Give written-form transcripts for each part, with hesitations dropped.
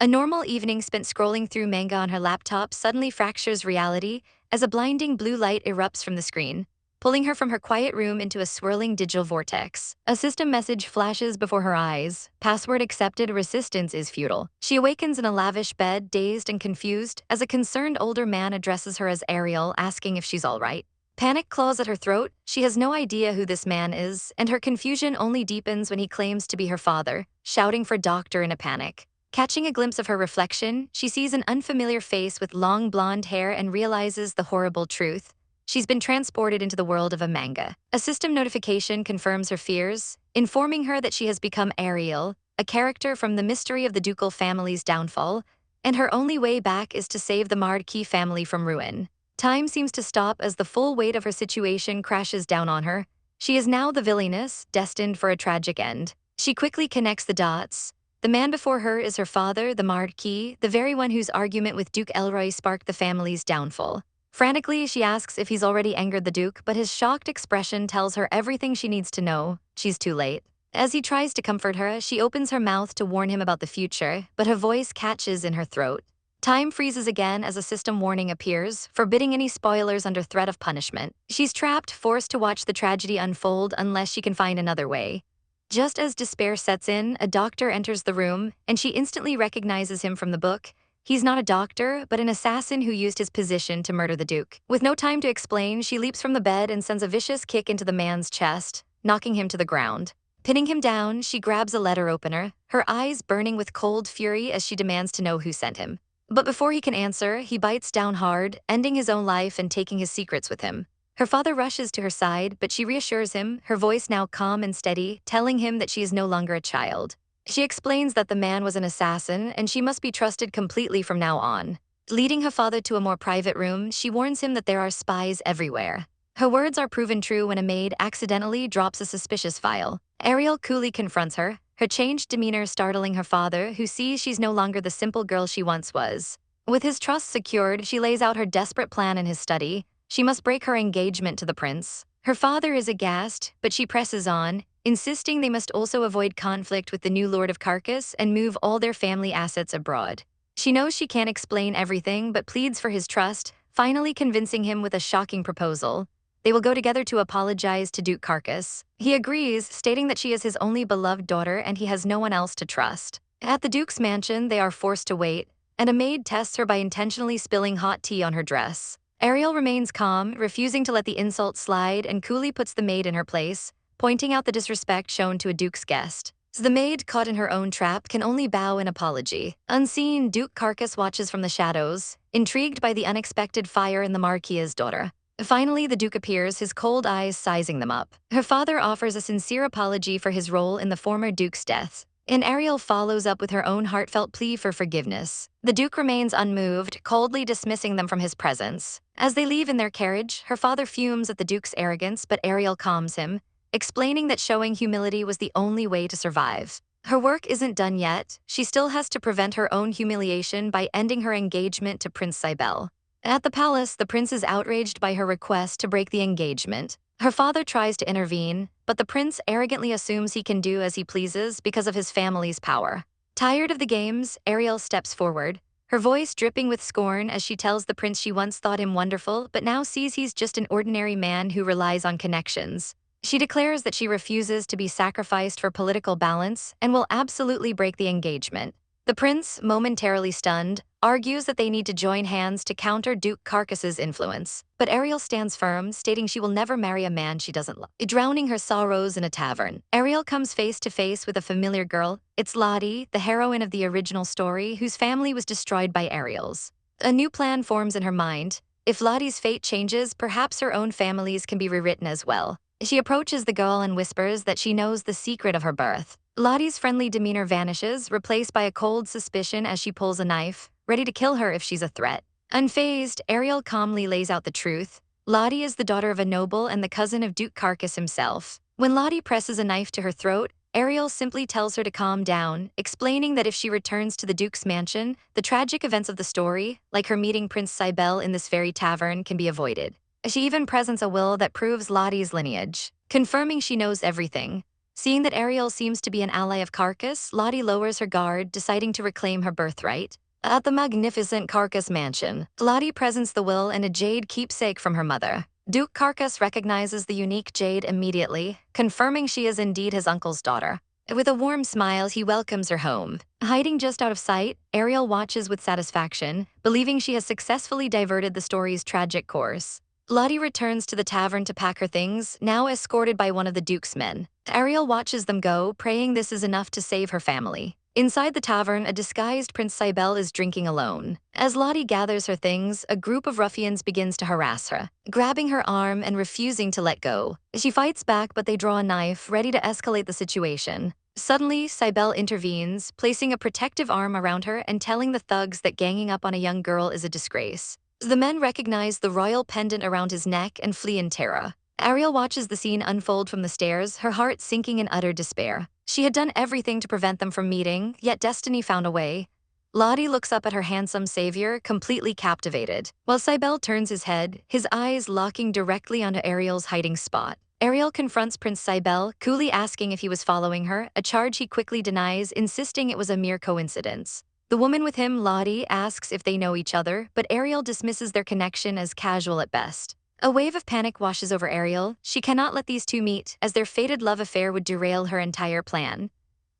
A normal evening spent scrolling through manga on her laptop suddenly fractures reality as a blinding blue light erupts from the screen, pulling her from her quiet room into a swirling digital vortex. A system message flashes before her eyes. Password accepted, resistance is futile. She awakens in a lavish bed, dazed and confused, as a concerned older man addresses her as Ariel, asking if she's all right. Panic claws at her throat. She has no idea who this man is, and her confusion only deepens when he claims to be her father, shouting for doctor in a panic. Catching a glimpse of her reflection, she sees an unfamiliar face with long blonde hair and realizes the horrible truth. She's been transported into the world of a manga. A system notification confirms her fears, informing her that she has become Ariel, a character from the mystery of the ducal family's downfall, and her only way back is to save the Marquis family from ruin. Time seems to stop as the full weight of her situation crashes down on her. She is now the Villainess, destined for a tragic end. She quickly connects the dots. The man before her is her father, the marquis, the very one whose argument with Duke Elroy sparked the family's downfall. Frantically, she asks if he's already angered the Duke, but his shocked expression tells her everything she needs to know. She's too late. As he tries to comfort her, she opens her mouth to warn him about the future, but her voice catches in her throat. Time freezes again as a system warning appears, forbidding any spoilers under threat of punishment. She's trapped, forced to watch the tragedy unfold unless she can find another way. Just as despair sets in, a doctor enters the room, and she instantly recognizes him from the book. He's not a doctor, but an assassin who used his position to murder the Duke. With no time to explain, she leaps from the bed and sends a vicious kick into the man's chest, knocking him to the ground. Pinning him down, she grabs a letter opener, her eyes burning with cold fury as she demands to know who sent him. But before he can answer, he bites down hard, ending his own life and taking his secrets with him. Her father rushes to her side, but she reassures him, her voice now calm and steady, telling him that she is no longer a child. She explains that the man was an assassin and she must be trusted completely from now on. Leading her father to a more private room, she warns him that there are spies everywhere. Her words are proven true when a maid accidentally drops a suspicious file. Ariel coolly confronts her, her changed demeanor startling her father, who sees she's no longer the simple girl she once was. With his trust secured, she lays out her desperate plan in his study. She must break her engagement to the prince. Her father is aghast, but she presses on, insisting they must also avoid conflict with the new Lord of Carcass and move all their family assets abroad. She knows she can't explain everything, but pleads for his trust, finally convincing him with a shocking proposal. They will go together to apologize to Duke Carcass. He agrees, stating that she is his only beloved daughter and he has no one else to trust. At the Duke's mansion, they are forced to wait, and a maid tests her by intentionally spilling hot tea on her dress. Ariel remains calm, refusing to let the insult slide, and coolly puts the maid in her place, pointing out the disrespect shown to a Duke's guest. The maid, caught in her own trap, can only bow in apology. Unseen, Duke Carcass watches from the shadows, intrigued by the unexpected fire in the Marquis's daughter. Finally, the Duke appears, his cold eyes sizing them up. Her father offers a sincere apology for his role in the former Duke's death, and Ariel follows up with her own heartfelt plea for forgiveness. The Duke remains unmoved, coldly dismissing them from his presence. As they leave in their carriage, her father fumes at the Duke's arrogance, but Ariel calms him, explaining that showing humility was the only way to survive. Her work isn't done yet. She still has to prevent her own humiliation by ending her engagement to Prince Cybele. At the palace, the prince is outraged by her request to break the engagement. Her father tries to intervene, but the prince arrogantly assumes he can do as he pleases because of his family's power. Tired of the games, Ariel steps forward, her voice dripping with scorn as she tells the prince she once thought him wonderful but now sees he's just an ordinary man who relies on connections. She declares that she refuses to be sacrificed for political balance and will absolutely break the engagement. The prince, momentarily stunned, argues that they need to join hands to counter Duke Carcass's influence. But Ariel stands firm, stating she will never marry a man she doesn't love. Drowning her sorrows in a tavern, Ariel comes face to face with a familiar girl. It's Lottie, the heroine of the original story, whose family was destroyed by Ariel's. A new plan forms in her mind. If Lottie's fate changes, perhaps her own family's can be rewritten as well. She approaches the girl and whispers that she knows the secret of her birth. Lottie's friendly demeanor vanishes, replaced by a cold suspicion as she pulls a knife, ready to kill her if she's a threat. Unfazed, Ariel calmly lays out the truth. Lottie is the daughter of a noble and the cousin of Duke Carcass himself. When Lottie presses a knife to her throat, Ariel simply tells her to calm down, explaining that if she returns to the Duke's mansion, the tragic events of the story, like her meeting Prince Cybele in this very tavern, can be avoided. She even presents a will that proves Lottie's lineage, confirming she knows everything. Seeing that Ariel seems to be an ally of Carcass, Lottie lowers her guard, deciding to reclaim her birthright. At the magnificent Carcass mansion, Lottie presents the will and a jade keepsake from her mother. Duke Carcass recognizes the unique jade immediately, confirming she is indeed his uncle's daughter. With a warm smile, he welcomes her home. Hiding just out of sight, Ariel watches with satisfaction, believing she has successfully diverted the story's tragic course. Lottie returns to the tavern to pack her things, now escorted by one of the Duke's men. Ariel watches them go, praying this is enough to save her family. Inside the tavern, a disguised Prince Cybele is drinking alone. As Lottie gathers her things, a group of ruffians begins to harass her, grabbing her arm and refusing to let go. She fights back, but they draw a knife, ready to escalate the situation. Suddenly, Cybele intervenes, placing a protective arm around her and telling the thugs that ganging up on a young girl is a disgrace. The men recognize the royal pendant around his neck and flee in terror. Ariel watches the scene unfold from the stairs, her heart sinking in utter despair. She had done everything to prevent them from meeting, yet destiny found a way. Lottie looks up at her handsome savior, completely captivated, while Cybele turns his head, his eyes locking directly onto Ariel's hiding spot. Ariel confronts Prince Cybele, coolly asking if he was following her, a charge he quickly denies, insisting it was a mere coincidence. The woman with him, Lottie, asks if they know each other, but Ariel dismisses their connection as casual at best. A wave of panic washes over Ariel. She cannot let these two meet, as their fated love affair would derail her entire plan.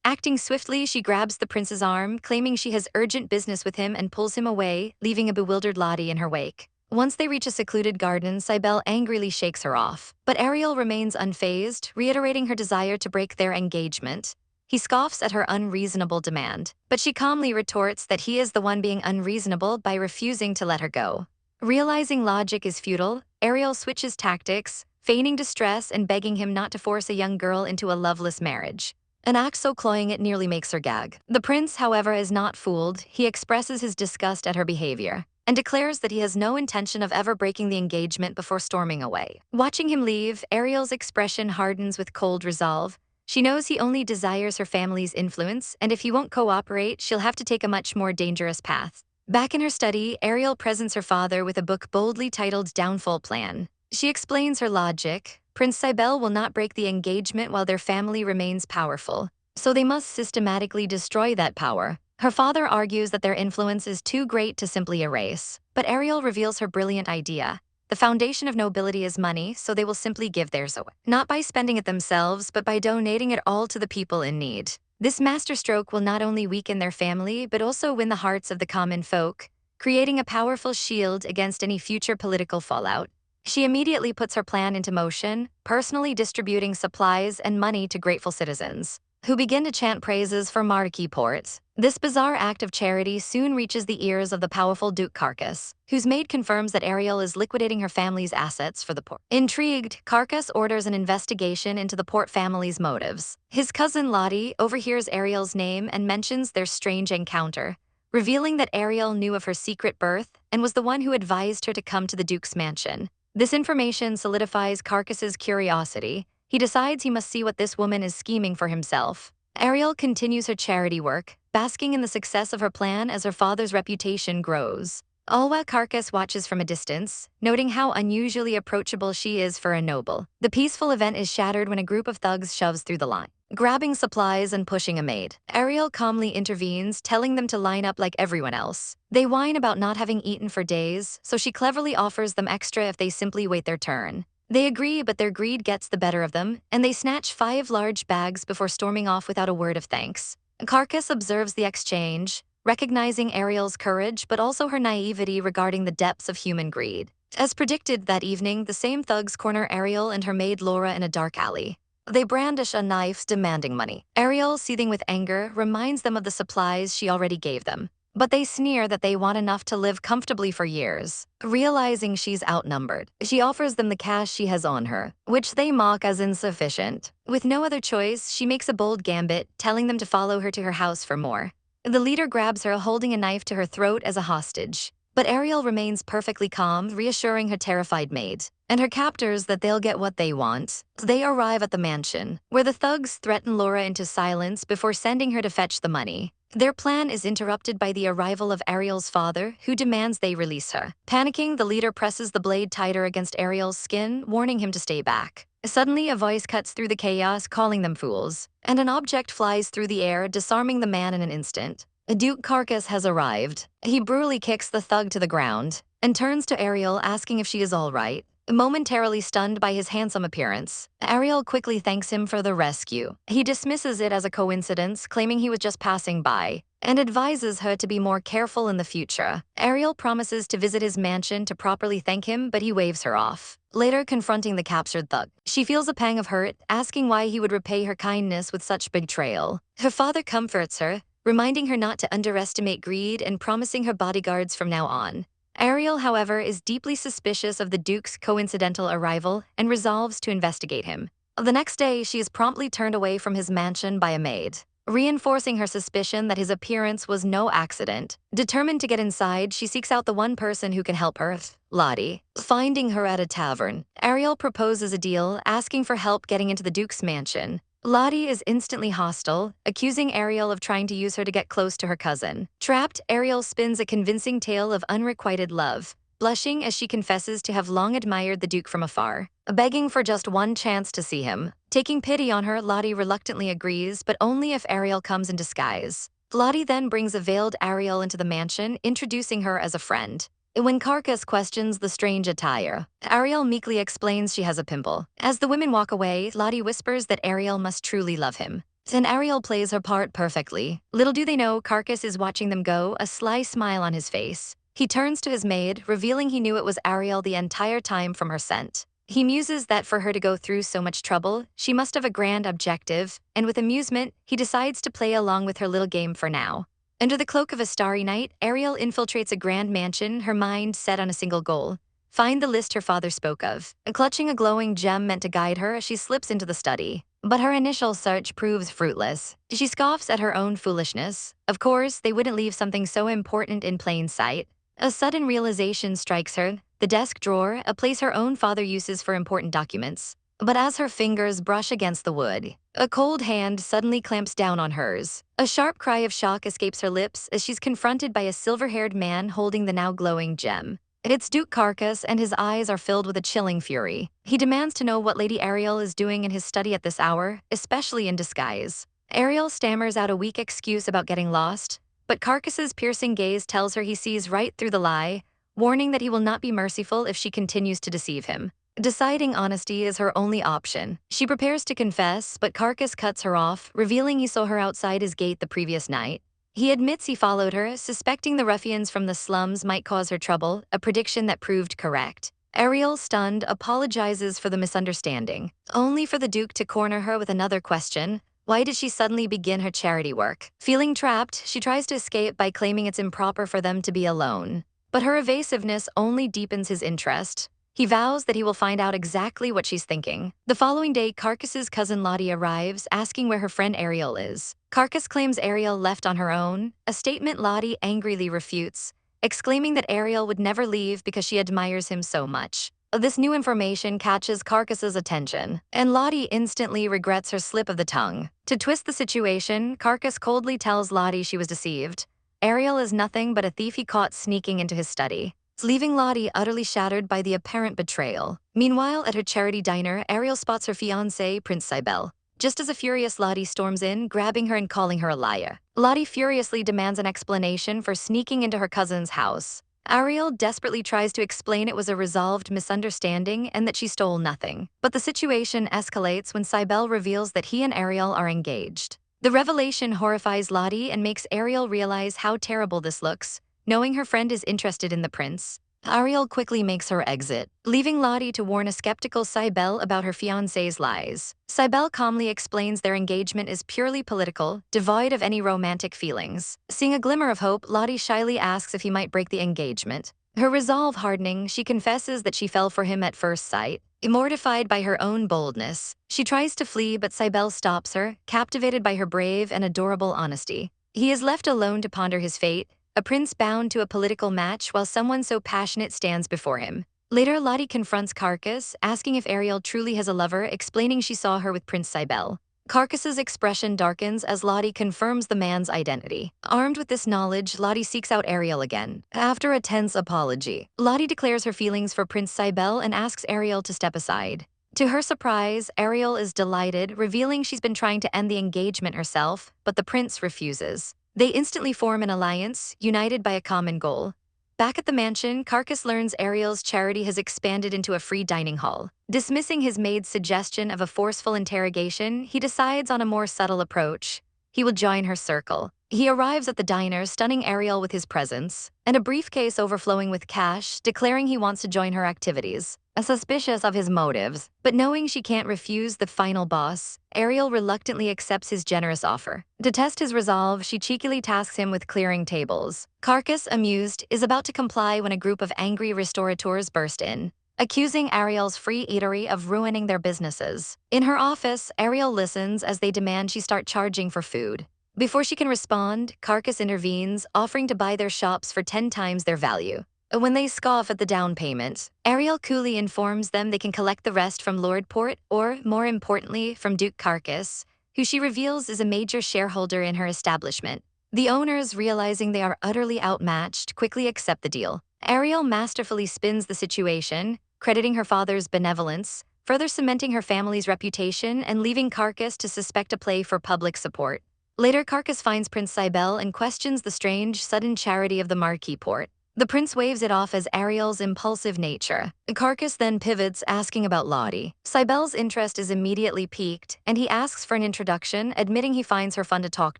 Acting swiftly, she grabs the prince's arm, claiming she has urgent business with him and pulls him away, leaving a bewildered Lottie in her wake. Once they reach a secluded garden, Cybele angrily shakes her off. But Ariel remains unfazed, reiterating her desire to break their engagement. He scoffs at her unreasonable demand, but she calmly retorts that he is the one being unreasonable by refusing to let her go. Realizing logic is futile, Ariel switches tactics, feigning distress and begging him not to force a young girl into a loveless marriage. An act so cloying it nearly makes her gag. The prince, however, is not fooled. He expresses his disgust at her behavior and declares that he has no intention of ever breaking the engagement before storming away. Watching him leave, Ariel's expression hardens with cold resolve. She knows he only desires her family's influence, and if he won't cooperate, she'll have to take a much more dangerous path. Back in her study, Ariel presents her father with a book boldly titled Downfall Plan. She explains her logic. Prince Cybele will not break the engagement while their family remains powerful, so they must systematically destroy that power. Her father argues that their influence is too great to simply erase, but Ariel reveals her brilliant idea. The foundation of nobility is money, so they will simply give theirs away. Not by spending it themselves, but by donating it all to the people in need. This masterstroke will not only weaken their family, but also win the hearts of the common folk, creating a powerful shield against any future political fallout. She immediately puts her plan into motion, personally distributing supplies and money to grateful citizens, who begin to chant praises for marquis ports. This bizarre act of charity soon reaches the ears of the powerful Duke Carcass, whose maid confirms that Ariel is liquidating her family's assets for the port. Intrigued, Carcass orders an investigation into the port family's motives. His cousin Lottie overhears Ariel's name and mentions their strange encounter, revealing that Ariel knew of her secret birth and was the one who advised her to come to the Duke's mansion. This information solidifies Carcass's curiosity. He decides he must see what this woman is scheming for himself. Ariel continues her charity work, basking in the success of her plan as her father's reputation grows. All while Carcass watches from a distance, noting how unusually approachable she is for a noble. The peaceful event is shattered when a group of thugs shoves through the line, grabbing supplies and pushing a maid. Ariel calmly intervenes, telling them to line up like everyone else. They whine about not having eaten for days, so she cleverly offers them extra if they simply wait their turn. They agree, but their greed gets the better of them, and they snatch 5 large bags before storming off without a word of thanks. Carcass observes the exchange, recognizing Ariel's courage but also her naivety regarding the depths of human greed. As predicted that evening, the same thugs corner Ariel and her maid Laura in a dark alley. They brandish a knife, demanding money. Ariel, seething with anger, reminds them of the supplies she already gave them, but they sneer that they want enough to live comfortably for years. Realizing she's outnumbered, she offers them the cash she has on her, which they mock as insufficient. With no other choice, she makes a bold gambit, telling them to follow her to her house for more. The leader grabs her, holding a knife to her throat as a hostage. But Ariel remains perfectly calm, reassuring her terrified maid and her captors that they'll get what they want. They arrive at the mansion, where the thugs threaten Laura into silence before sending her to fetch the money. Their plan is interrupted by the arrival of Ariel's father, who demands they release her. Panicking, the leader presses the blade tighter against Ariel's skin, warning him to stay back. Suddenly, a voice cuts through the chaos, calling them fools, and an object flies through the air, disarming the man in an instant. Duke Carcass has arrived. He brutally kicks the thug to the ground and turns to Ariel, asking if she is all right. Momentarily stunned by his handsome appearance, Ariel quickly thanks him for the rescue. He dismisses it as a coincidence, claiming he was just passing by, and advises her to be more careful in the future. Ariel promises to visit his mansion to properly thank him, but he waves her off. Later, confronting the captured thug, she feels a pang of hurt, asking why he would repay her kindness with such betrayal. Her father comforts her, reminding her not to underestimate greed and promising her bodyguards from now on. Ariel, however, is deeply suspicious of the Duke's coincidental arrival and resolves to investigate him. The next day, she is promptly turned away from his mansion by a maid, reinforcing her suspicion that his appearance was no accident. Determined to get inside, she seeks out the one person who can help her, Lottie. Finding her at a tavern, Ariel proposes a deal, asking for help getting into the Duke's mansion. Lottie is instantly hostile, accusing Ariel of trying to use her to get close to her cousin. Trapped, Ariel spins a convincing tale of unrequited love, blushing as she confesses to have long admired the Duke from afar, begging for just one chance to see him. Taking pity on her, Lottie reluctantly agrees, but only if Ariel comes in disguise. Lottie then brings a veiled Ariel into the mansion, introducing her as a friend. When Carcass questions the strange attire, Ariel meekly explains she has a pimple. As the women walk away, Lottie whispers that Ariel must truly love him. And Ariel plays her part perfectly. Little do they know, Carcass is watching them go, a sly smile on his face. He turns to his maid, revealing he knew it was Ariel the entire time from her scent. He muses that for her to go through so much trouble, she must have a grand objective, and with amusement, he decides to play along with her little game for now. Under the cloak of a starry night, Ariel infiltrates a grand mansion, her mind set on a single goal: find the list her father spoke of. Clutching a glowing gem meant to guide her, she slips into the study. But her initial search proves fruitless. She scoffs at her own foolishness. Of course, they wouldn't leave something so important in plain sight. A sudden realization strikes her: the desk drawer, a place her own father uses for important documents. But as her fingers brush against the wood, a cold hand suddenly clamps down on hers. A sharp cry of shock escapes her lips as she's confronted by a silver-haired man holding the now glowing gem. It's Duke Carcass, and his eyes are filled with a chilling fury. He demands to know what Lady Ariel is doing in his study at this hour, especially in disguise. Ariel stammers out a weak excuse about getting lost, but Carcass's piercing gaze tells her he sees right through the lie, warning that he will not be merciful if she continues to deceive him. Deciding honesty is her only option. She prepares to confess, but Carcass cuts her off, revealing he saw her outside his gate the previous night. He admits he followed her, suspecting the ruffians from the slums might cause her trouble, a prediction that proved correct. Ariel, stunned, apologizes for the misunderstanding, only for the Duke to corner her with another question: why did she suddenly begin her charity work? Feeling trapped, she tries to escape by claiming it's improper for them to be alone. But her evasiveness only deepens his interest. He vows that he will find out exactly what she's thinking. The following day, Carcass's cousin Lottie arrives, asking where her friend Ariel is. Carcass claims Ariel left on her own, a statement Lottie angrily refutes, exclaiming that Ariel would never leave because she admires him so much. This new information catches Carcass's attention, and Lottie instantly regrets her slip of the tongue. To twist the situation, Carcass coldly tells Lottie she was deceived. Ariel is nothing but a thief he caught sneaking into his study, leaving Lottie utterly shattered by the apparent betrayal. Meanwhile, at her charity diner, Ariel spots her fiancé, Prince Cybele. Just as a furious Lottie storms in, grabbing her and calling her a liar. Lottie furiously demands an explanation for sneaking into her cousin's house. Ariel desperately tries to explain it was a resolved misunderstanding and that she stole nothing. But the situation escalates when Cybele reveals that he and Ariel are engaged. The revelation horrifies Lottie and makes Ariel realize how terrible this looks. Knowing her friend is interested in the prince, Ariel quickly makes her exit, leaving Lottie to warn a skeptical Cybele about her fiancé's lies. Cybele calmly explains their engagement is purely political, devoid of any romantic feelings. Seeing a glimmer of hope, Lottie shyly asks if he might break the engagement. Her resolve hardening, she confesses that she fell for him at first sight. Mortified by her own boldness, she tries to flee, but Cybele stops her, captivated by her brave and adorable honesty. He is left alone to ponder his fate, a prince bound to a political match while someone so passionate stands before him. Later, Lottie confronts Carcass, asking if Ariel truly has a lover, explaining she saw her with Prince Cybele. Carcass's expression darkens as Lottie confirms the man's identity. Armed with this knowledge, Lottie seeks out Ariel again. After a tense apology, Lottie declares her feelings for Prince Cybele and asks Ariel to step aside. To her surprise, Ariel is delighted, revealing she's been trying to end the engagement herself, but the prince refuses. They instantly form an alliance, united by a common goal. Back at the mansion, Carcass learns Ariel's charity has expanded into a free dining hall. Dismissing his maid's suggestion of a forceful interrogation, he decides on a more subtle approach. He will join her circle. He arrives at the diner, stunning Ariel with his presence, and a briefcase overflowing with cash, declaring he wants to join her activities. Suspicious of his motives, but knowing she can't refuse the final boss, Ariel reluctantly accepts his generous offer. To test his resolve, she cheekily tasks him with clearing tables. Carcass, amused, is about to comply when a group of angry restaurateurs burst in, accusing Ariel's free eatery of ruining their businesses. In her office, Ariel listens as they demand she start charging for food. Before she can respond, Carcass intervenes, offering to buy their shops for 10 times their value. When they scoff at the down payment, Ariel coolly informs them they can collect the rest from Lord Port or, more importantly, from Duke Carcass, who she reveals is a major shareholder in her establishment. The owners, realizing they are utterly outmatched, quickly accept the deal. Ariel masterfully spins the situation, crediting her father's benevolence, further cementing her family's reputation and leaving Carcass to suspect a play for public support. Later, Carcass finds Prince Cybele and questions the strange, sudden charity of the Marquis Port. The prince waves it off as Ariel's impulsive nature. Carcass then pivots, asking about Lottie. Cybele's interest is immediately piqued, and he asks for an introduction, admitting he finds her fun to talk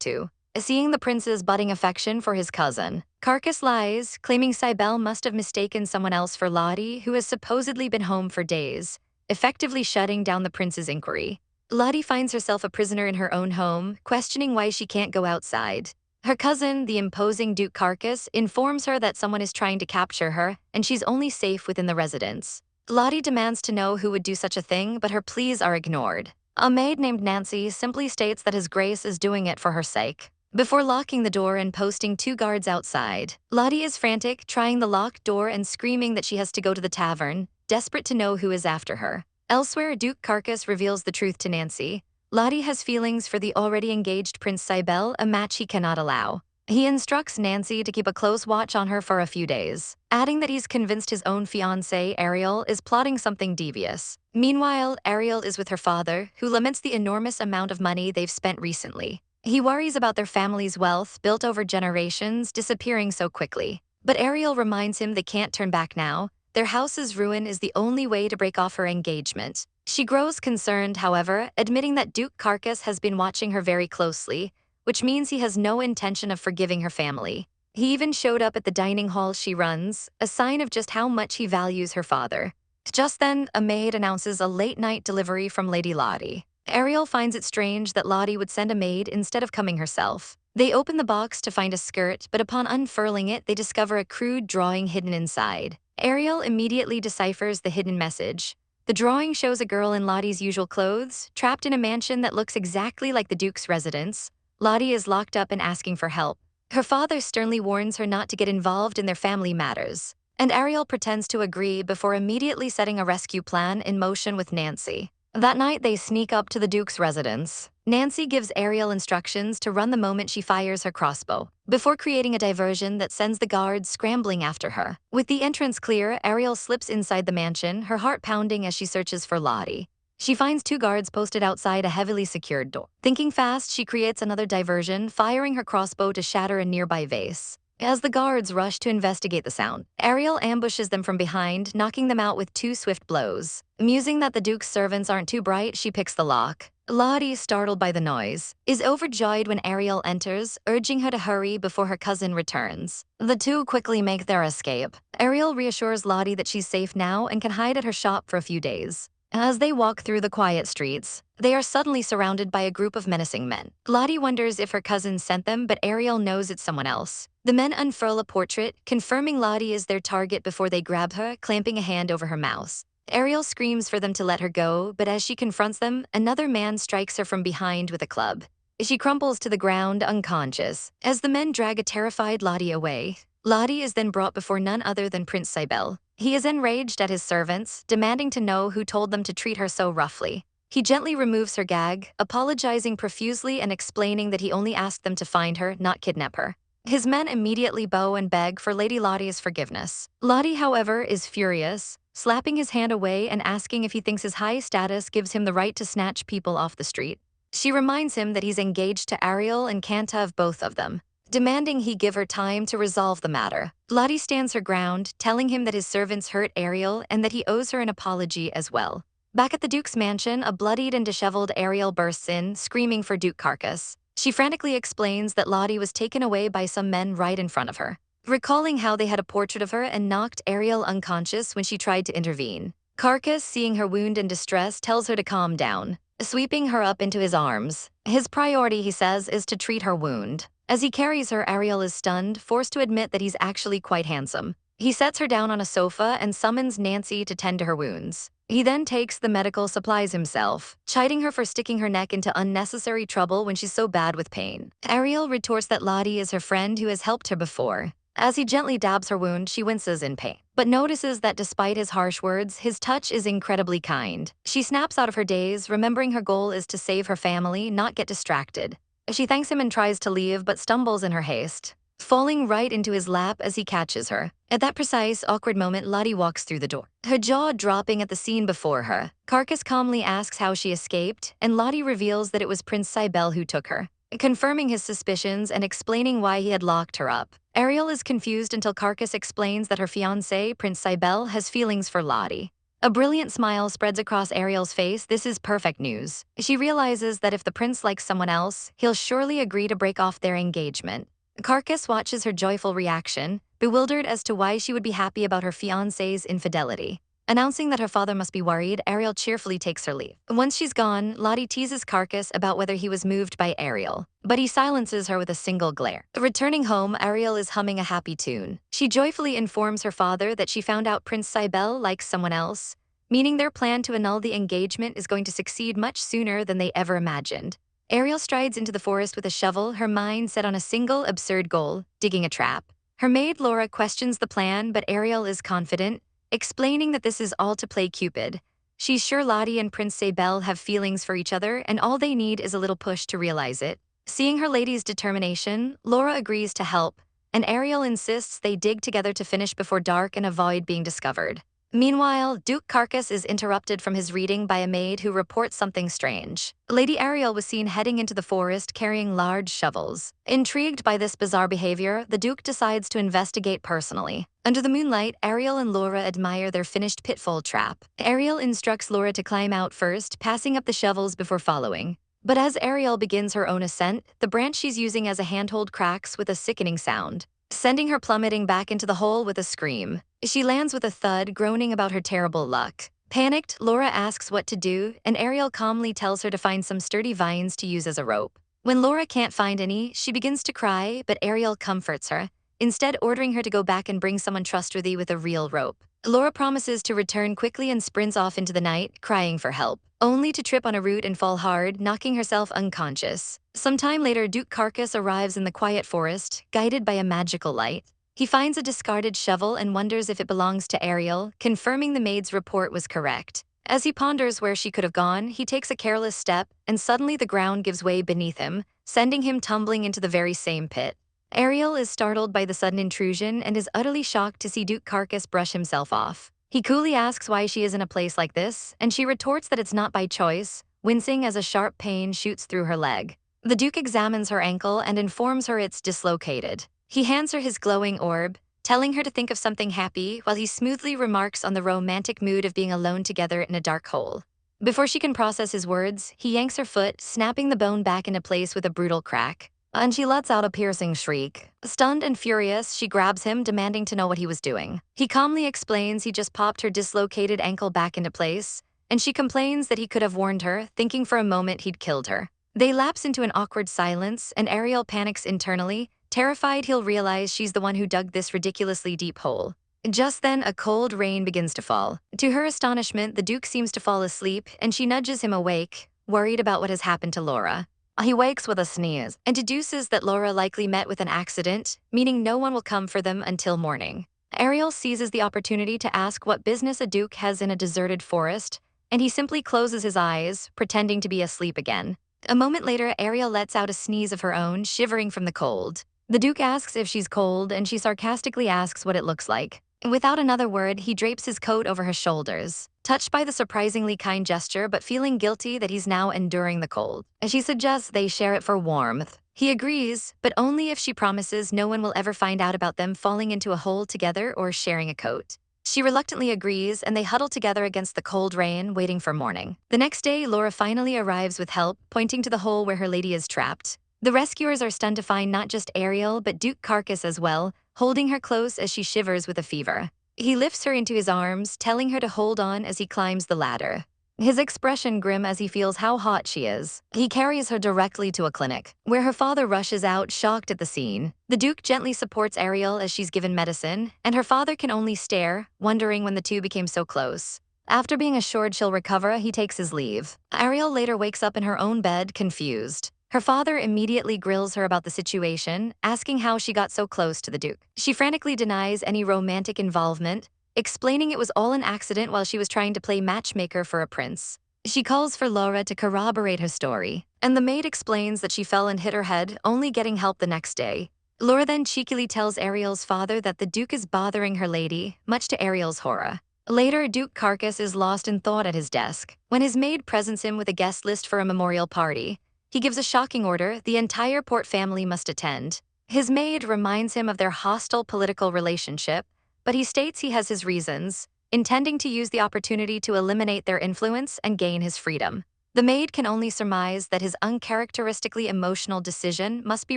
to. Seeing the prince's budding affection for his cousin, Carcass lies, claiming Cybele must have mistaken someone else for Lottie, who has supposedly been home for days, effectively shutting down the prince's inquiry. Lottie finds herself a prisoner in her own home, questioning why she can't go outside. Her cousin, the imposing Duke Carcass, informs her that someone is trying to capture her, and she's only safe within the residence. Lottie demands to know who would do such a thing, but her pleas are ignored. A maid named Nancy simply states that His Grace is doing it for her sake. Before locking the door and posting 2 guards outside, Lottie is frantic, trying the locked door and screaming that she has to go to the tavern, desperate to know who is after her. Elsewhere, Duke Carcass reveals the truth to Nancy. Lottie has feelings for the already engaged Prince Cybele, a match he cannot allow. He instructs Nancy to keep a close watch on her for a few days, adding that he's convinced his own fiancée, Ariel, is plotting something devious. Meanwhile, Ariel is with her father, who laments the enormous amount of money they've spent recently. He worries about their family's wealth, built over generations, disappearing so quickly. But Ariel reminds him they can't turn back now. Their house's ruin is the only way to break off her engagement. She grows concerned, however, admitting that Duke Carcass has been watching her very closely, which means he has no intention of forgiving her family. He even showed up at the dining hall she runs, a sign of just how much he values her father. Just then, a maid announces a late-night delivery from Lady Lottie. Ariel finds it strange that Lottie would send a maid instead of coming herself. They open the box to find a skirt, but upon unfurling it, they discover a crude drawing hidden inside. Ariel immediately deciphers the hidden message. The drawing shows a girl in Lottie's usual clothes, trapped in a mansion that looks exactly like the Duke's residence. Lottie is locked up and asking for help. Her father sternly warns her not to get involved in their family matters, and Ariel pretends to agree before immediately setting a rescue plan in motion with Nancy. That night, they sneak up to the Duke's residence. Nancy gives Ariel instructions to run the moment she fires her crossbow, before creating a diversion that sends the guards scrambling after her. With the entrance clear, Ariel slips inside the mansion, her heart pounding as she searches for Lottie. She finds 2 guards posted outside a heavily secured door. Thinking fast, she creates another diversion, firing her crossbow to shatter a nearby vase. As the guards rush to investigate the sound, Ariel ambushes them from behind, knocking them out with 2 swift blows. Musing that the Duke's servants aren't too bright, she picks the lock. Lottie, startled by the noise, is overjoyed when Ariel enters, urging her to hurry before her cousin returns. The 2 quickly make their escape. Ariel reassures Lottie that she's safe now and can hide at her shop for a few days. As they walk through the quiet streets, they are suddenly surrounded by a group of menacing men. Lottie wonders if her cousin sent them, but Ariel knows it's someone else. The men unfurl a portrait, confirming Lottie is their target before they grab her, clamping a hand over her mouth. Ariel screams for them to let her go, but as she confronts them, another man strikes her from behind with a club. She crumples to the ground, unconscious. As the men drag a terrified Lottie away, Lottie is then brought before none other than Prince Cybele. He is enraged at his servants, demanding to know who told them to treat her so roughly. He gently removes her gag, apologizing profusely and explaining that he only asked them to find her, not kidnap her. His men immediately bow and beg for Lady Lottie's forgiveness. Lottie, however, is furious, slapping his hand away and asking if he thinks his high status gives him the right to snatch people off the street. She reminds him that he's engaged to Ariel and can't have both of them, demanding he give her time to resolve the matter. Lottie stands her ground, telling him that his servants hurt Ariel and that he owes her an apology as well. Back at the Duke's mansion, a bloodied and disheveled Ariel bursts in, screaming for Duke Carcass. She frantically explains that Lottie was taken away by some men right in front of her, recalling how they had a portrait of her and knocked Ariel unconscious when she tried to intervene. Carcass, seeing her wound and distress, tells her to calm down, sweeping her up into his arms. His priority, he says, is to treat her wound. As he carries her, Ariel is stunned, forced to admit that he's actually quite handsome. He sets her down on a sofa and summons Nancy to tend to her wounds. He then takes the medical supplies himself, chiding her for sticking her neck into unnecessary trouble when she's so bad with pain. Ariel retorts that Lottie is her friend who has helped her before. As he gently dabs her wound, she winces in pain, but notices that despite his harsh words, his touch is incredibly kind. She snaps out of her daze, remembering her goal is to save her family, not get distracted. She thanks him and tries to leave, but stumbles in her haste, falling right into his lap as he catches her. At that precise, awkward moment, Lottie walks through the door, her jaw dropping at the scene before her. Carcass calmly asks how she escaped, and Lottie reveals that it was Prince Cybele who took her, confirming his suspicions and explaining why he had locked her up. Ariel is confused until Carcass explains that her fiancé, Prince Cybele, has feelings for Lottie. A brilliant smile spreads across Ariel's face. This is perfect news. She realizes that if the prince likes someone else, he'll surely agree to break off their engagement. Carcass watches her joyful reaction, bewildered as to why she would be happy about her fiancé's infidelity. Announcing that her father must be worried, Ariel cheerfully takes her leave. Once she's gone, Lottie teases Carcass about whether he was moved by Ariel, but he silences her with a single glare. Returning home, Ariel is humming a happy tune. She joyfully informs her father that she found out Prince Cybele likes someone else, meaning their plan to annul the engagement is going to succeed much sooner than they ever imagined. Ariel strides into the forest with a shovel, her mind set on a single absurd goal, digging a trap. Her maid Laura questions the plan, but Ariel is confident, explaining that this is all to play Cupid. She's sure Lottie and Prince Cybele have feelings for each other, and all they need is a little push to realize it. Seeing her lady's determination, Laura agrees to help, and Ariel insists they dig together to finish before dark and avoid being discovered. Meanwhile, Duke Carcass is interrupted from his reading by a maid who reports something strange. Lady Ariel was seen heading into the forest carrying large shovels. Intrigued by this bizarre behavior, the Duke decides to investigate personally. Under the moonlight, Ariel and Laura admire their finished pitfall trap. Ariel instructs Laura to climb out first, passing up the shovels before following. But as Ariel begins her own ascent, the branch she's using as a handhold cracks with a sickening sound, sending her plummeting back into the hole with a scream. She lands with a thud, groaning about her terrible luck. Panicked, Laura asks what to do, and Ariel calmly tells her to find some sturdy vines to use as a rope. When Laura can't find any, she begins to cry, but Ariel comforts her, instead ordering her to go back and bring someone trustworthy with a real rope. Laura promises to return quickly and sprints off into the night, crying for help, only to trip on a root and fall hard, knocking herself unconscious. Sometime later, Duke Carcass arrives in the quiet forest, guided by a magical light. He finds a discarded shovel and wonders if it belongs to Ariel, confirming the maid's report was correct. As he ponders where she could have gone, he takes a careless step, and suddenly the ground gives way beneath him, sending him tumbling into the very same pit. Ariel is startled by the sudden intrusion and is utterly shocked to see Duke Carcass brush himself off. He coolly asks why she is in a place like this, and she retorts that it's not by choice, wincing as a sharp pain shoots through her leg. The Duke examines her ankle and informs her it's dislocated. He hands her his glowing orb, telling her to think of something happy while he smoothly remarks on the romantic mood of being alone together in a dark hole. Before she can process his words, he yanks her foot, snapping the bone back into place with a brutal crack. And she lets out a piercing shriek. Stunned and furious, she grabs him, demanding to know what he was doing. He calmly explains he just popped her dislocated ankle back into place, and she complains that he could have warned her, thinking for a moment he'd killed her. They lapse into an awkward silence, and Ariel panics internally, terrified he'll realize she's the one who dug this ridiculously deep hole. Just then, a cold rain begins to fall. To her astonishment, the Duke seems to fall asleep, and she nudges him awake, worried about what has happened to Laura. He wakes with a sneeze and deduces that Laura likely met with an accident, meaning no one will come for them until morning. Ariel seizes the opportunity to ask what business a Duke has in a deserted forest, and he simply closes his eyes, pretending to be asleep again. A moment later, Ariel lets out a sneeze of her own, shivering from the cold. The Duke asks if she's cold, and she sarcastically asks what it looks like. Without another word, he drapes his coat over her shoulders, touched by the surprisingly kind gesture but feeling guilty that he's now enduring the cold. As she suggests they share it for warmth, he agrees, but only if she promises no one will ever find out about them falling into a hole together or sharing a coat. She reluctantly agrees, and they huddle together against the cold rain, waiting for morning. The next day, Laura finally arrives with help, pointing to the hole where her lady is trapped. The rescuers are stunned to find not just Ariel, but Duke Carcass as well, holding her close as she shivers with a fever. He lifts her into his arms, telling her to hold on as he climbs the ladder, his expression grim as he feels how hot she is. He carries her directly to a clinic, where her father rushes out, shocked at the scene. The Duke gently supports Ariel as she's given medicine, and her father can only stare, wondering when the two became so close. After being assured she'll recover, he takes his leave. Ariel later wakes up in her own bed, confused. Her father immediately grills her about the situation, asking how she got so close to the Duke. She frantically denies any romantic involvement, explaining it was all an accident while she was trying to play matchmaker for a prince. She calls for Laura to corroborate her story, and the maid explains that she fell and hit her head, only getting help the next day. Laura then cheekily tells Ariel's father that the Duke is bothering her lady, much to Ariel's horror. Later, Duke Carcass is lost in thought at his desk, when his maid presents him with a guest list for a memorial party. He gives a shocking order: the entire Port family must attend. His maid reminds him of their hostile political relationship, but he states he has his reasons, intending to use the opportunity to eliminate their influence and gain his freedom. The maid can only surmise that his uncharacteristically emotional decision must be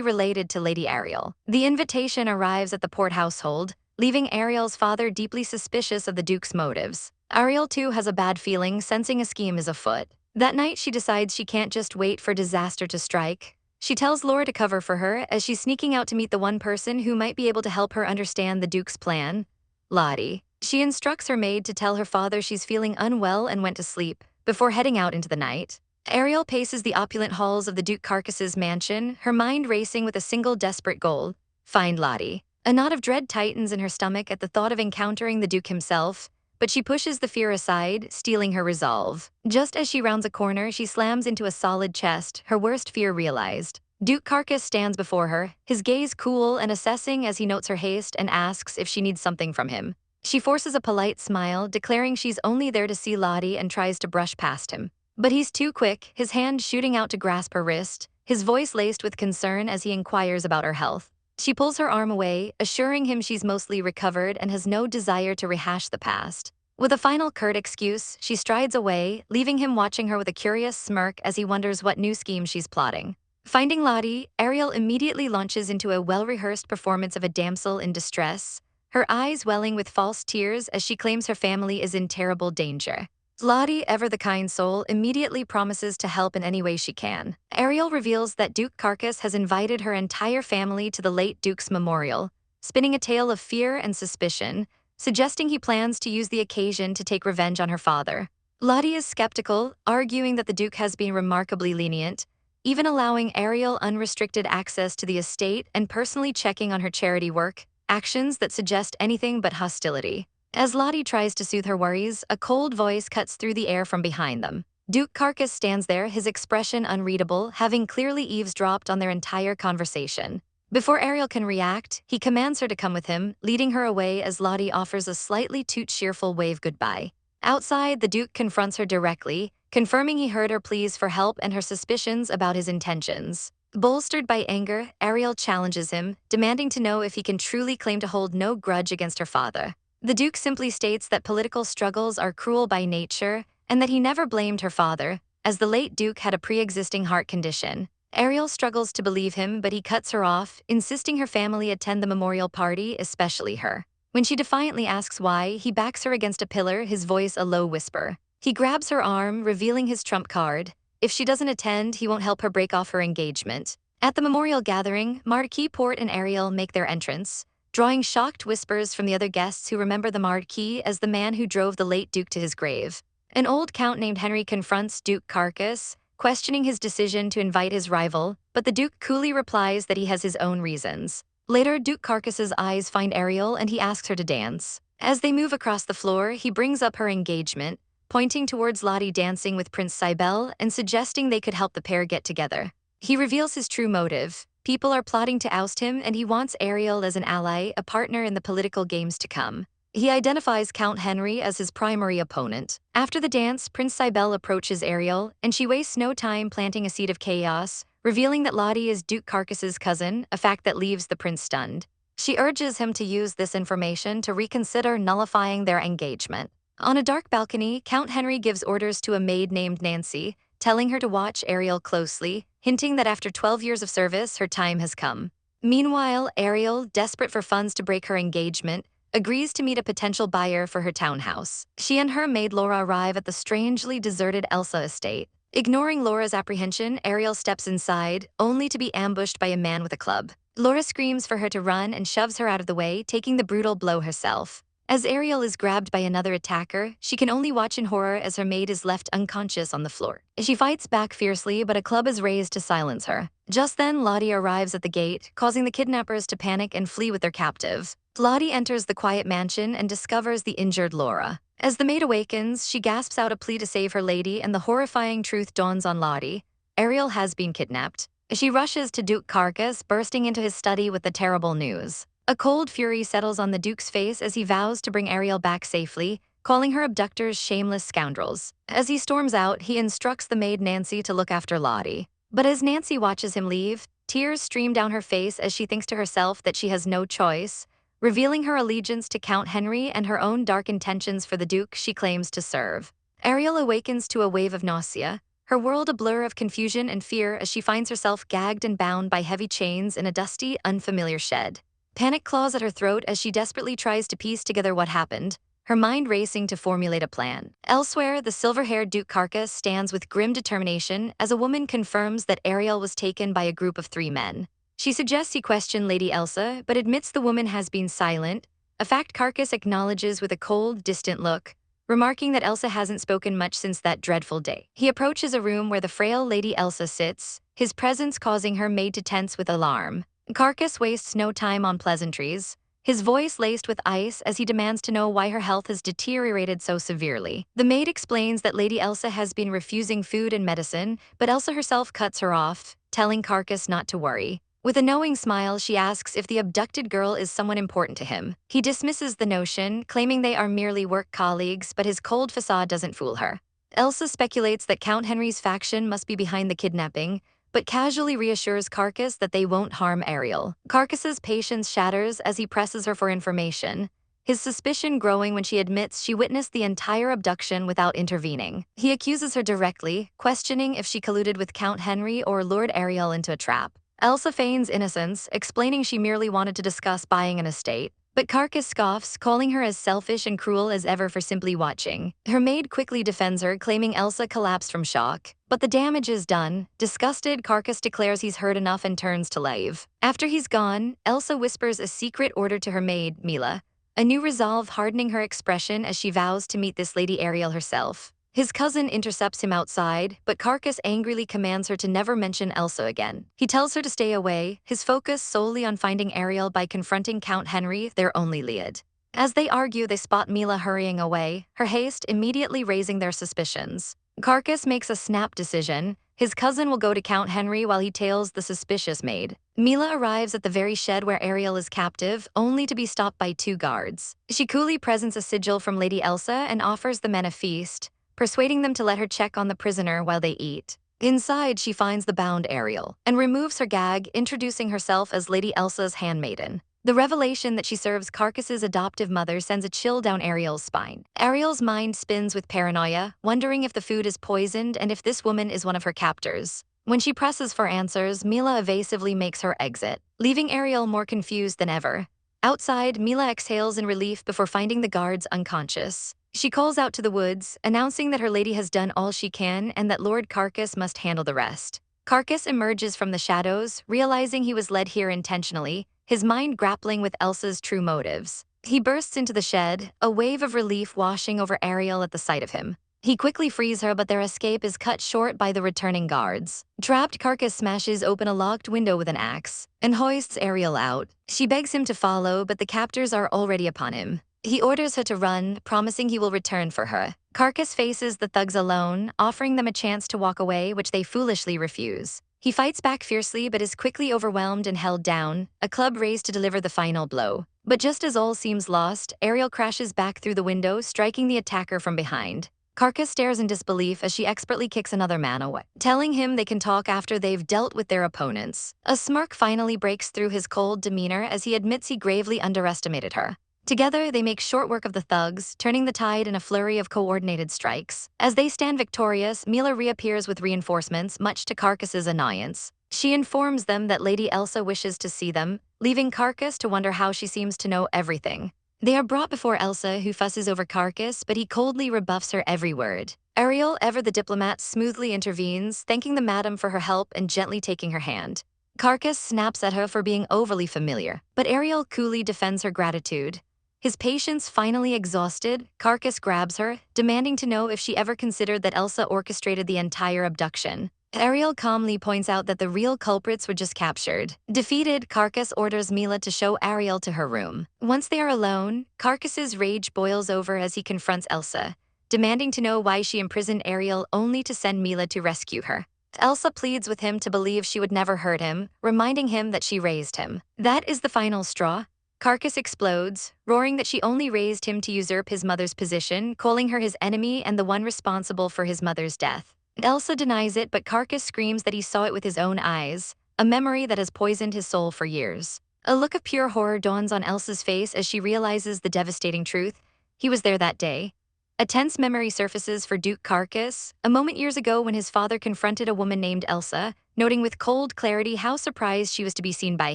related to Lady Ariel. The invitation arrives at the Port household, leaving Ariel's father deeply suspicious of the Duke's motives. Ariel too has a bad feeling, sensing a scheme is afoot. That night, she decides she can't just wait for disaster to strike. She tells Laura to cover for her as she's sneaking out to meet the one person who might be able to help her understand the Duke's plan: Lottie. She instructs her maid to tell her father she's feeling unwell and went to sleep, before heading out into the night. Ariel paces the opulent halls of the Duke Carcass's mansion, her mind racing with a single desperate goal: find Lottie. A knot of dread tightens in her stomach at the thought of encountering the Duke himself, but she pushes the fear aside, steeling her resolve. Just as she rounds a corner, she slams into a solid chest, her worst fear realized. Duke Carcass stands before her, his gaze cool and assessing as he notes her haste and asks if she needs something from him. She forces a polite smile, declaring she's only there to see Lottie, and tries to brush past him. But he's too quick, his hand shooting out to grasp her wrist, his voice laced with concern as he inquires about her health. She pulls her arm away, assuring him she's mostly recovered and has no desire to rehash the past. With a final curt excuse, she strides away, leaving him watching her with a curious smirk as he wonders what new scheme she's plotting. Finding Lottie, Ariel immediately launches into a well-rehearsed performance of a damsel in distress, her eyes welling with false tears as she claims her family is in terrible danger. Lottie, ever the kind soul, immediately promises to help in any way she can. Ariel reveals that Duke Carcass has invited her entire family to the late Duke's memorial, spinning a tale of fear and suspicion, suggesting he plans to use the occasion to take revenge on her father. Lottie is skeptical, arguing that the Duke has been remarkably lenient, even allowing Ariel unrestricted access to the estate and personally checking on her charity work, actions that suggest anything but hostility. As Lottie tries to soothe her worries, a cold voice cuts through the air from behind them. Duke Carcass stands there, his expression unreadable, having clearly eavesdropped on their entire conversation. Before Ariel can react, he commands her to come with him, leading her away as Lottie offers a slightly too cheerful wave goodbye. Outside, the Duke confronts her directly, confirming he heard her pleas for help and her suspicions about his intentions. Bolstered by anger, Ariel challenges him, demanding to know if he can truly claim to hold no grudge against her father. The Duke simply states that political struggles are cruel by nature and that he never blamed her father, as the late Duke had a pre-existing heart condition. Ariel struggles to believe him, but he cuts her off, insisting her family attend the memorial party, especially her. When she defiantly asks why, he backs her against a pillar, his voice a low whisper. He grabs her arm, revealing his trump card. If she doesn't attend, he won't help her break off her engagement. At the memorial gathering, Marquis, Port, and Ariel make their entrance, drawing shocked whispers from the other guests who remember the Marquis as the man who drove the late Duke to his grave. An old count named Henry confronts Duke Carcass, questioning his decision to invite his rival, but the Duke coolly replies that he has his own reasons. Later, Duke Carcass's eyes find Ariel and he asks her to dance. As they move across the floor, he brings up her engagement, pointing towards Lottie dancing with Prince Cybele and suggesting they could help the pair get together. He reveals his true motive. People are plotting to oust him, and he wants Ariel as an ally, a partner in the political games to come. He identifies Count Henry as his primary opponent. After the dance, Prince Cybele approaches Ariel, and she wastes no time planting a seed of chaos, revealing that Lottie is Duke Carcass's cousin, a fact that leaves the prince stunned. She urges him to use this information to reconsider nullifying their engagement. On a dark balcony, Count Henry gives orders to a maid named Nancy, telling her to watch Ariel closely, hinting that after 12 years of service, her time has come. Meanwhile, Ariel, desperate for funds to break her engagement, agrees to meet a potential buyer for her townhouse. She and her maid Laura arrive at the strangely deserted Elsa estate. Ignoring Laura's apprehension, Ariel steps inside, only to be ambushed by a man with a club. Laura screams for her to run and shoves her out of the way, taking the brutal blow herself. As Ariel is grabbed by another attacker, she can only watch in horror as her maid is left unconscious on the floor. She fights back fiercely, but a club is raised to silence her. Just then, Lottie arrives at the gate, causing the kidnappers to panic and flee with their captive. Lottie enters the quiet mansion and discovers the injured Laura. As the maid awakens, she gasps out a plea to save her lady, and the horrifying truth dawns on Lottie. Ariel has been kidnapped. She rushes to Duke Carcass, bursting into his study with the terrible news. A cold fury settles on the Duke's face as he vows to bring Ariel back safely, calling her abductors shameless scoundrels. As he storms out, he instructs the maid Nancy to look after Lottie. But as Nancy watches him leave, tears stream down her face as she thinks to herself that she has no choice, revealing her allegiance to Count Henry and her own dark intentions for the Duke she claims to serve. Ariel awakens to a wave of nausea, her world a blur of confusion and fear as she finds herself gagged and bound by heavy chains in a dusty, unfamiliar shed. Panic claws at her throat as she desperately tries to piece together what happened, her mind racing to formulate a plan. Elsewhere, the silver-haired Duke Carcass stands with grim determination as a woman confirms that Ariel was taken by a group of 3 men. She suggests he question Lady Elsa, but admits the woman has been silent, a fact Carcass acknowledges with a cold, distant look, remarking that Elsa hasn't spoken much since that dreadful day. He approaches a room where the frail Lady Elsa sits, his presence causing her maid to tense with alarm. Carcass wastes no time on pleasantries, his voice laced with ice as he demands to know why her health has deteriorated so severely. The maid explains that Lady Elsa has been refusing food and medicine, but Elsa herself cuts her off, telling Carcass not to worry. With a knowing smile, she asks if the abducted girl is someone important to him. He dismisses the notion, claiming they are merely work colleagues, but his cold facade doesn't fool her. Elsa speculates that Count Henry's faction must be behind the kidnapping, but casually reassures Carcass that they won't harm Ariel. Carcass's patience shatters as he presses her for information, his suspicion growing when she admits she witnessed the entire abduction without intervening. He accuses her directly, questioning if she colluded with Count Henry or lured Ariel into a trap. Elsa feigns innocence, explaining she merely wanted to discuss buying an estate. But Carcass scoffs, calling her as selfish and cruel as ever for simply watching. Her maid quickly defends her, claiming Elsa collapsed from shock. But the damage is done. Disgusted, Carcass declares he's heard enough and turns to leave. After he's gone, Elsa whispers a secret order to her maid, Mila, a new resolve hardening her expression as she vows to meet this Lady Ariel herself. His cousin intercepts him outside, but Carcass angrily commands her to never mention Elsa again. He tells her to stay away, his focus solely on finding Ariel by confronting Count Henry, their only lead. As they argue, they spot Mila hurrying away, her haste immediately raising their suspicions. Carcass makes a snap decision. His cousin will go to Count Henry while he tails the suspicious maid. Mila arrives at the very shed where Ariel is captive, only to be stopped by 2 guards. She coolly presents a sigil from Lady Elsa and offers the men a feast, persuading them to let her check on the prisoner while they eat. Inside, she finds the bound Ariel and removes her gag, introducing herself as Lady Elsa's handmaiden. The revelation that she serves Carcass's adoptive mother sends a chill down Ariel's spine. Ariel's mind spins with paranoia, wondering if the food is poisoned and if this woman is one of her captors. When she presses for answers, Mila evasively makes her exit, leaving Ariel more confused than ever. Outside, Mila exhales in relief before finding the guards unconscious. She calls out to the woods, announcing that her lady has done all she can and that Lord Carcass must handle the rest. Carcass emerges from the shadows, realizing he was led here intentionally, his mind grappling with Elsa's true motives. He bursts into the shed, a wave of relief washing over Ariel at the sight of him. He quickly frees her, but their escape is cut short by the returning guards. Trapped, Carcass smashes open a locked window with an axe and hoists Ariel out. She begs him to follow, but the captors are already upon him. He orders her to run, promising he will return for her. Carcass faces the thugs alone, offering them a chance to walk away, which they foolishly refuse. He fights back fiercely but is quickly overwhelmed and held down, a club raised to deliver the final blow. But just as all seems lost, Ariel crashes back through the window, striking the attacker from behind. Karka stares in disbelief as she expertly kicks another man away, telling him they can talk after they've dealt with their opponents. A smirk finally breaks through his cold demeanor as he admits he gravely underestimated her. Together, they make short work of the thugs, turning the tide in a flurry of coordinated strikes. As they stand victorious, Mila reappears with reinforcements, much to Carcass's annoyance. She informs them that Lady Elsa wishes to see them, leaving Carcass to wonder how she seems to know everything. They are brought before Elsa, who fusses over Carcass, but he coldly rebuffs her every word. Ariel, ever the diplomat, smoothly intervenes, thanking the madam for her help and gently taking her hand. Carcass snaps at her for being overly familiar, but Ariel coolly defends her gratitude. His patience finally exhausted, Carcass grabs her, demanding to know if she ever considered that Elsa orchestrated the entire abduction. Ariel calmly points out that the real culprits were just captured. Defeated, Carcass orders Mila to show Ariel to her room. Once they are alone, Carcass's rage boils over as he confronts Elsa, demanding to know why she imprisoned Ariel only to send Mila to rescue her. Elsa pleads with him to believe she would never hurt him, reminding him that she raised him. That is the final straw. Carcass explodes, roaring that she only raised him to usurp his mother's position, calling her his enemy and the one responsible for his mother's death. Elsa denies it, but Carcass screams that he saw it with his own eyes, a memory that has poisoned his soul for years. A look of pure horror dawns on Elsa's face as she realizes the devastating truth. He was there that day. A tense memory surfaces for Duke Carcass, a moment years ago when his father confronted a woman named Elsa, noting with cold clarity how surprised she was to be seen by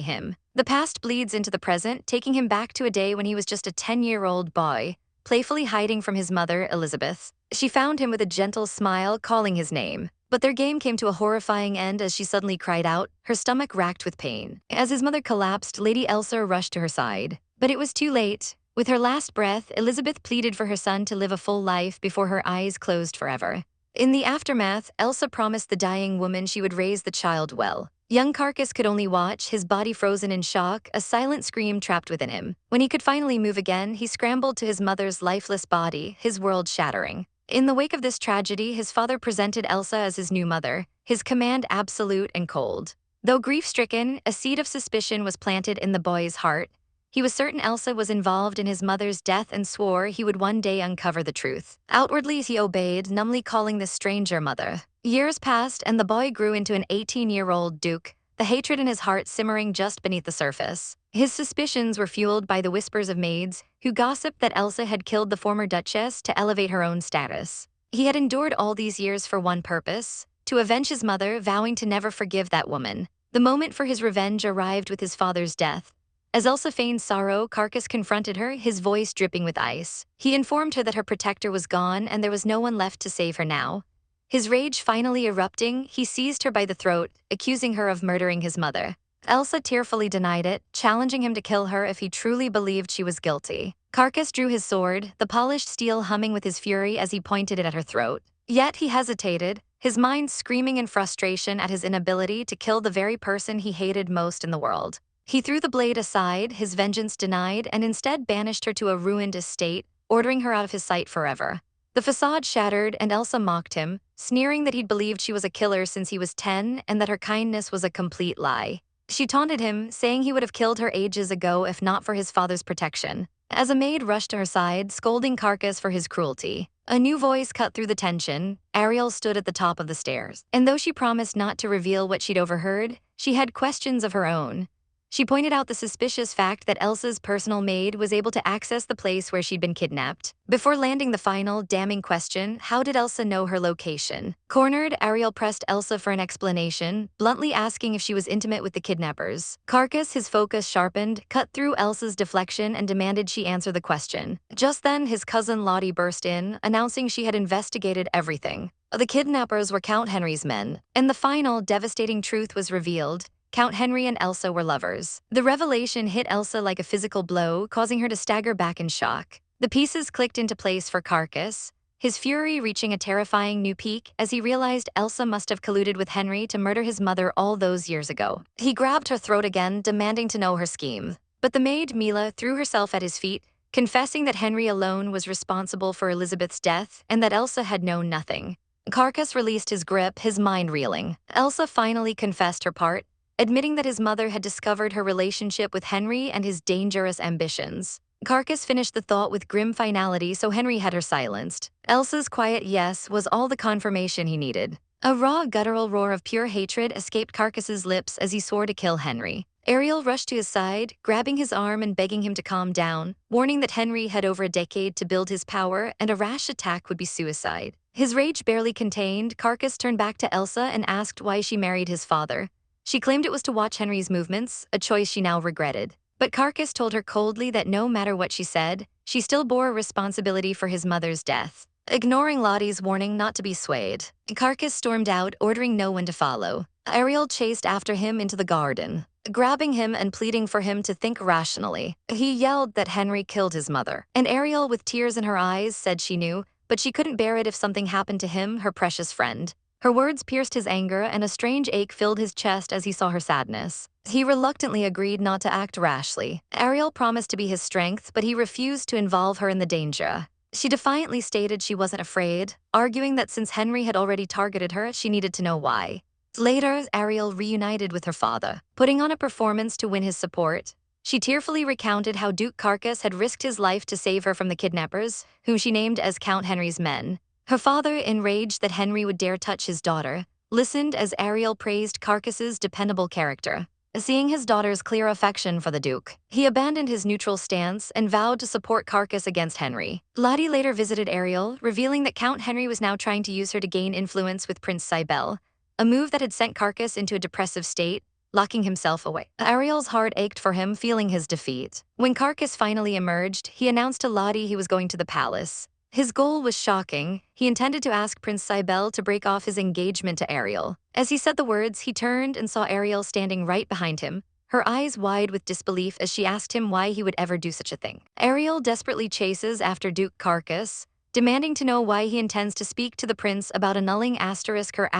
him. The past bleeds into the present, taking him back to a day when he was just a 10-year-old boy, playfully hiding from his mother, Elizabeth. She found him with a gentle smile, calling his name. But their game came to a horrifying end as she suddenly cried out, her stomach racked with pain. As his mother collapsed, Lady Elsa rushed to her side. But it was too late. With her last breath, Elizabeth pleaded for her son to live a full life before her eyes closed forever. In the aftermath, Elsa promised the dying woman she would raise the child well. Young Carcass could only watch, his body frozen in shock, a silent scream trapped within him. When he could finally move again, he scrambled to his mother's lifeless body, his world shattering. In the wake of this tragedy, his father presented Elsa as his new mother, his command absolute and cold. Though grief-stricken, a seed of suspicion was planted in the boy's heart. He was certain Elsa was involved in his mother's death and swore he would one day uncover the truth. Outwardly, he obeyed, numbly calling this stranger mother. Years passed, and the boy grew into an 18-year-old duke, the hatred in his heart simmering just beneath the surface. His suspicions were fueled by the whispers of maids who gossiped that Elsa had killed the former duchess to elevate her own status. He had endured all these years for one purpose, to avenge his mother, vowing to never forgive that woman. The moment for his revenge arrived with his father's death. As Elsa feigned sorrow, Carcass confronted her, his voice dripping with ice. He informed her that her protector was gone and there was no one left to save her now. His rage finally erupting, he seized her by the throat, accusing her of murdering his mother. Elsa tearfully denied it, challenging him to kill her if he truly believed she was guilty. Carcass drew his sword, the polished steel humming with his fury as he pointed it at her throat. Yet he hesitated, his mind screaming in frustration at his inability to kill the very person he hated most in the world. He threw the blade aside, his vengeance denied, and instead banished her to a ruined estate, ordering her out of his sight forever. The facade shattered, and Elsa mocked him, sneering that he'd believed she was a killer since he was 10 and that her kindness was a complete lie. She taunted him, saying he would have killed her ages ago if not for his father's protection. As a maid rushed to her side, scolding Carcass for his cruelty, a new voice cut through the tension. Ariel stood at the top of the stairs, and though she promised not to reveal what she'd overheard, she had questions of her own. She pointed out the suspicious fact that Elsa's personal maid was able to access the place where she'd been kidnapped. Before landing the final, damning question, how did Elsa know her location? Cornered, Ariel pressed Elsa for an explanation, bluntly asking if she was intimate with the kidnappers. Carcass, his focus sharpened, cut through Elsa's deflection and demanded she answer the question. Just then, his cousin Lottie burst in, announcing she had investigated everything. The kidnappers were Count Henry's men, and the final, devastating truth was revealed. Count Henry and Elsa were lovers. The revelation hit Elsa like a physical blow, causing her to stagger back in shock. The pieces clicked into place for Carcass, his fury reaching a terrifying new peak as he realized Elsa must have colluded with Henry to murder his mother all those years ago. He grabbed her throat again, demanding to know her scheme. But the maid, Mila, threw herself at his feet, confessing that Henry alone was responsible for Elizabeth's death and that Elsa had known nothing. Carcass released his grip, his mind reeling. Elsa finally confessed her part, admitting that his mother had discovered her relationship with Henry and his dangerous ambitions. Carcass finished the thought with grim finality, so Henry had her silenced. Elsa's quiet yes was all the confirmation he needed. A raw, guttural roar of pure hatred escaped Carcass's lips as he swore to kill Henry. Ariel rushed to his side, grabbing his arm and begging him to calm down, warning that Henry had over a decade to build his power and a rash attack would be suicide. His rage barely contained, Carcass turned back to Elsa and asked why she married his father. She claimed it was to watch Henry's movements, a choice she now regretted. But Carcass told her coldly that no matter what she said, she still bore responsibility for his mother's death. Ignoring Lottie's warning not to be swayed, Carcass stormed out, ordering no one to follow. Ariel chased after him into the garden, grabbing him and pleading for him to think rationally. He yelled that Henry killed his mother, and Ariel, with tears in her eyes, said she knew, but she couldn't bear it if something happened to him, her precious friend. Her words pierced his anger, and a strange ache filled his chest as he saw her sadness. He reluctantly agreed not to act rashly. Ariel promised to be his strength, but he refused to involve her in the danger. She defiantly stated she wasn't afraid, arguing that since Henry had already targeted her, she needed to know why. Later, Ariel reunited with her father, putting on a performance to win his support. She tearfully recounted how Duke Carcass had risked his life to save her from the kidnappers, whom she named as Count Henry's men. Her father, enraged that Henry would dare touch his daughter, listened as Ariel praised Carcass's dependable character. Seeing his daughter's clear affection for the Duke, he abandoned his neutral stance and vowed to support Carcass against Henry. Lottie later visited Ariel, revealing that Count Henry was now trying to use her to gain influence with Prince Cybele, a move that had sent Carcass into a depressive state, locking himself away. Ariel's heart ached for him, feeling his defeat. When Carcass finally emerged, he announced to Lottie he was going to the palace. His goal was shocking. He intended to ask Prince Cybele to break off his engagement to Ariel. As he said the words, he turned and saw Ariel standing right behind him, her eyes wide with disbelief as she asked him why he would ever do such a thing. Ariel desperately chases after Duke Carcass, demanding to know why he intends to speak to the prince about annulling her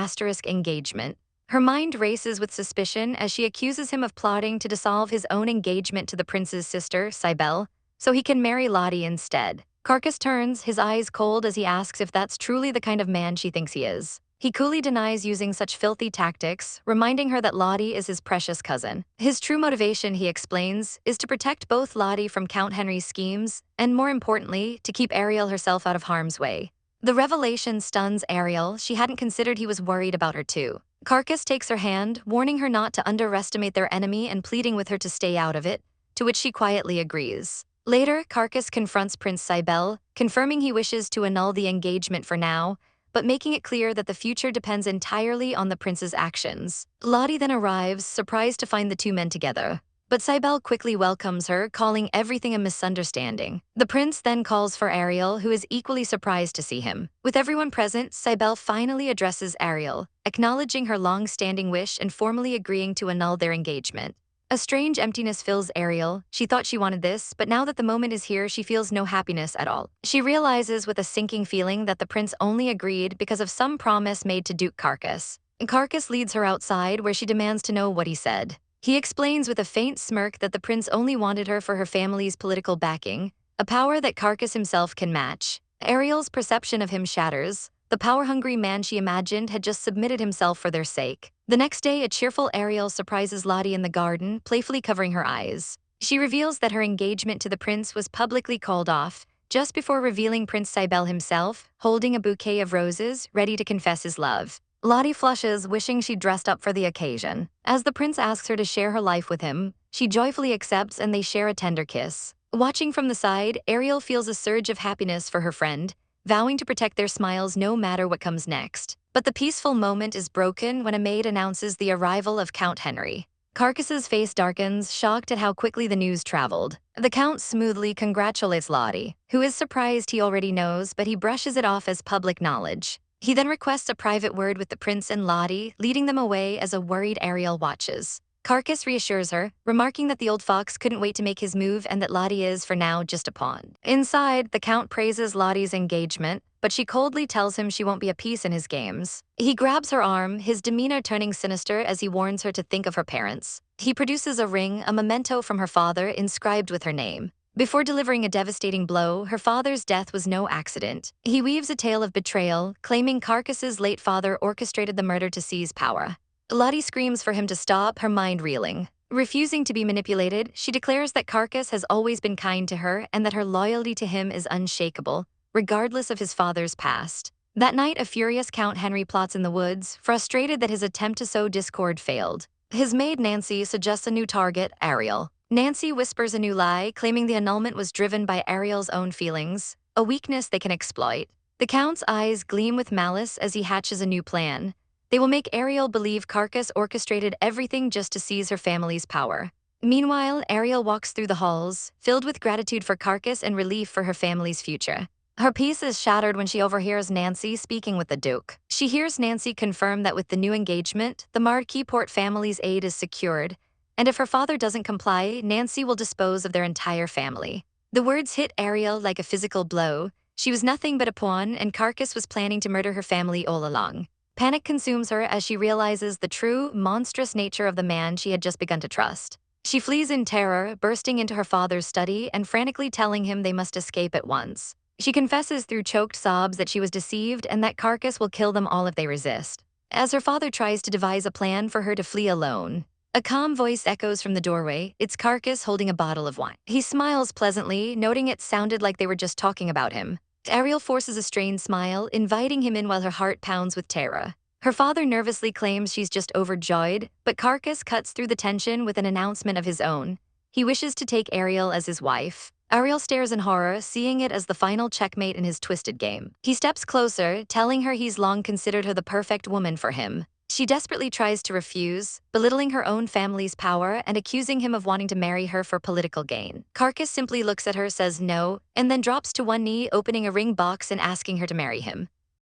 engagement. Her mind races with suspicion as she accuses him of plotting to dissolve his own engagement to the prince's sister, Cybele, so he can marry Lottie instead. Carcass turns, his eyes cold as he asks if that's truly the kind of man she thinks he is. He coolly denies using such filthy tactics, reminding her that Lottie is his precious cousin. His true motivation, he explains, is to protect both Lottie from Count Henry's schemes, and more importantly, to keep Ariel herself out of harm's way. The revelation stuns Ariel. She hadn't considered he was worried about her too. Carcass takes her hand, warning her not to underestimate their enemy and pleading with her to stay out of it, to which she quietly agrees. Later, Carcass confronts Prince Cybele, confirming he wishes to annul the engagement for now, but making it clear that the future depends entirely on the prince's actions. Lottie then arrives, surprised to find the two men together. But Cybele quickly welcomes her, calling everything a misunderstanding. The prince then calls for Ariel, who is equally surprised to see him. With everyone present, Cybele finally addresses Ariel, acknowledging her long-standing wish and formally agreeing to annul their engagement. A strange emptiness fills Ariel. She thought she wanted this, but now that the moment is here, she feels no happiness at all. She realizes with a sinking feeling that the prince only agreed because of some promise made to Duke Carcass. Carcass leads her outside, where she demands to know what he said. He explains with a faint smirk that the prince only wanted her for her family's political backing, a power that Carcass himself can match. Ariel's perception of him shatters. The power-hungry man she imagined had just submitted himself for their sake. The next day, a cheerful Ariel surprises Lottie in the garden, playfully covering her eyes. She reveals that her engagement to the prince was publicly called off, just before revealing Prince Cybele himself, holding a bouquet of roses, ready to confess his love. Lottie flushes, wishing she'd dressed up for the occasion. As the prince asks her to share her life with him, she joyfully accepts and they share a tender kiss. Watching from the side, Ariel feels a surge of happiness for her friend, vowing to protect their smiles no matter what comes next. But the peaceful moment is broken when a maid announces the arrival of Count Henry. Carcass's face darkens, shocked at how quickly the news traveled. The Count smoothly congratulates Lottie, who is surprised he already knows, but he brushes it off as public knowledge. He then requests a private word with the prince and Lottie, leading them away as a worried Ariel watches. Carcass reassures her, remarking that the old fox couldn't wait to make his move and that Lottie is, for now, just a pawn. Inside, the Count praises Lottie's engagement, but she coldly tells him she won't be a piece in his games. He grabs her arm, his demeanor turning sinister as he warns her to think of her parents. He produces a ring, a memento from her father, inscribed with her name. Before delivering a devastating blow, her father's death was no accident. He weaves a tale of betrayal, claiming Carcass's late father orchestrated the murder to seize power. Lottie screams for him to stop, her mind reeling. Refusing to be manipulated, she declares that Carcass has always been kind to her and that her loyalty to him is unshakable, regardless of his father's past. That night, a furious Count Henry plots in the woods, frustrated that his attempt to sow discord failed. His maid Nancy suggests a new target, Ariel. Nancy whispers a new lie, claiming the annulment was driven by Ariel's own feelings, a weakness they can exploit. The Count's eyes gleam with malice as he hatches a new plan. They will make Ariel believe Carcass orchestrated everything just to seize her family's power. Meanwhile, Ariel walks through the halls, filled with gratitude for Carcass and relief for her family's future. Her peace is shattered when she overhears Nancy speaking with the Duke. She hears Nancy confirm that with the new engagement, the Marquis Port family's aid is secured, and if her father doesn't comply, Nancy will dispose of their entire family. The words hit Ariel like a physical blow. She was nothing but a pawn, and Carcass was planning to murder her family all along. Panic consumes her as she realizes the true, monstrous nature of the man she had just begun to trust. She flees in terror, bursting into her father's study and frantically telling him they must escape at once. She confesses through choked sobs that she was deceived and that Carcass will kill them all if they resist. As her father tries to devise a plan for her to flee alone, a calm voice echoes from the doorway. It's Carcass holding a bottle of wine. He smiles pleasantly, noting it sounded like they were just talking about him. Ariel forces a strained smile, inviting him in while her heart pounds with terror. Her father nervously claims she's just overjoyed, but Carcass cuts through the tension with an announcement of his own. He wishes to take Ariel as his wife. Ariel stares in horror, seeing it as the final checkmate in his twisted game. He steps closer, telling her he's long considered her the perfect woman for him. She desperately tries to refuse, belittling her own family's power and accusing him of wanting to marry her for political gain. Carcass simply looks at her, says no, and then drops to one knee, opening a ring box and asking her to marry him.